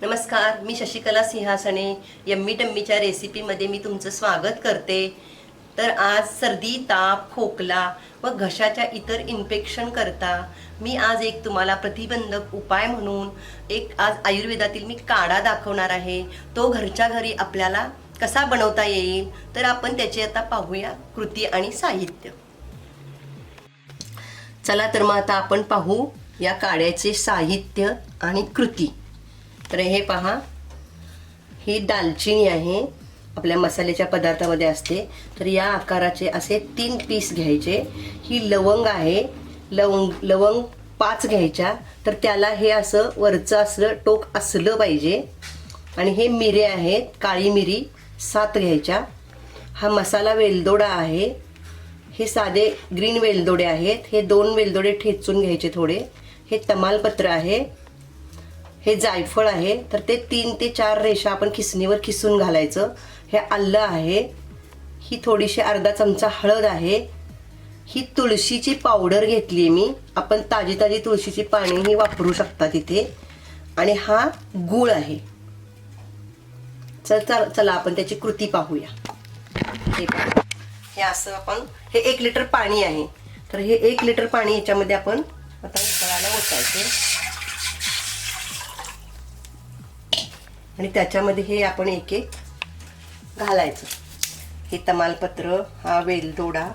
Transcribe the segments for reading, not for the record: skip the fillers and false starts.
नमस्कार, मी शशिकला सिंहासने यम्मी टम्मीच्या रेसिपीमध्ये मी तुमचं स्वागत करते। तर आज सर्दी, ताप, खोकला व घशाच्या इतर इन्फेक्शन करता मी आज एक तुम्हाला प्रतिबंधक उपाय म्हणून एक आज आयुर्वेदातील मी काढा दाखवणार आहे। तो घरच्या घरी आपल्याला कसा बनवता येईल तर आपण त्याचे आता पाहूया कृती आणि साहित्य। चला तर मग आता आपण पाहू या काढ्याचे साहित्य आणि कृती। तर हे पहा, ही दालचिनी आहे, आपल्या मसाल्याच्या पदार्थामध्ये असते। तर या आकाराचे असे 3 पीस घ्यायचे। ही लवंग आहे, लवंग 5 घ्यायच्या। तर त्याला हे असं वरचं असलं टोक असलं पाहिजे। आणि हे मिरे आहेत, काळी मिरी 7 घ्यायच्या। हा मसाला वेलदोडा आहे, हे साधे ग्रीन वेलदोडे आहेत, हे 2 वेलदोडे ठेचून घ्यायचे थोडे। हे तमालपत्र आहे, हे जायफळ आहे, तर ते 3 ते 4 रेषा आपण खिसणीवर खिसून घालायचं। हे आलं आहे, ही थोडीशी अर्धा चमचा हळद आहे, ही तुळशीची पावडर घेतली मी, आपण ताजी ताजी तुळशीची पानेही वापरू शकता तिथे। आणि हा गूळ आहे। चला आपण त्याची कृती पाहूया। हे असं आपण, हे 1 लिटर पाणी आहे, तर हे 1 लिटर पाणी याच्यामध्ये आपण आता उकळायला ओतायचं। आणि त्याच्यामध्ये हे आपण एक एक घालायचं। हे तमालपत्र, हा वेलदोडा,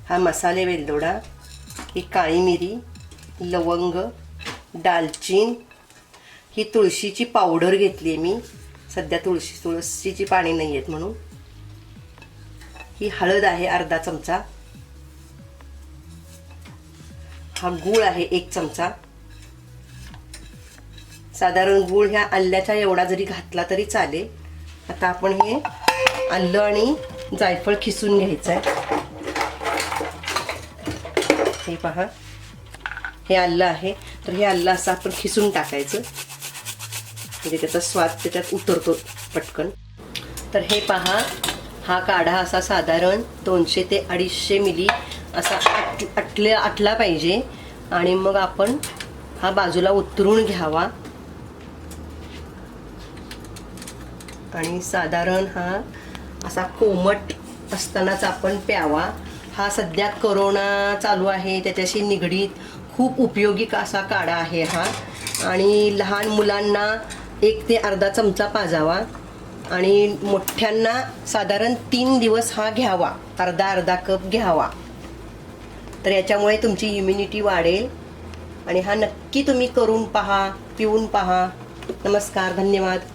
हा मसाले वेलदोडा, ही काळी मिरी, लवंग, दालचीन, ही तुळशीची पावडर घेतली मी, सध्या तुळशीची पाने नाही आहेत म्हणून। ही हळद आहे अर्धा चमचा, हा गूळ आहे 1 चमचा। साधारण गूळ ह्या आल्याच्या एवढा जरी घातला तरी चालेल। आता आपण हे आलं आणि जायफळ खिसून घ्यायचं आहे। हे पहा, हे आलं आहे, तर हे आलं असं आपण खिसून टाकायचं, म्हणजे त्याचा स्वाद त्याच्यात उतरतो पटकन। तर हे पहा, हा काढा असा साधारण 200 ते 250 मिली असा आटला पाहिजे। आणि मग आपण हा बाजूला उतरून घ्यावा आणि साधारण हा असा कोमट असतानाच आपण प्यावा। हा सध्या कोरोना चालू आहे त्याच्याशी निगडीत खूप उपयोगी असा काढा आहे हा। आणि लहान मुलांना 1 ते अर्धा चमचा पाजावा आणि मोठ्यांना साधारण 3 दिवस हा घ्यावा, अर्धा कप घ्यावा। तर याच्यामुळे तुमची इम्युनिटी वाढेल। आणि हा नक्की तुम्ही करून पहा, पिऊन पहा। नमस्कार, धन्यवाद।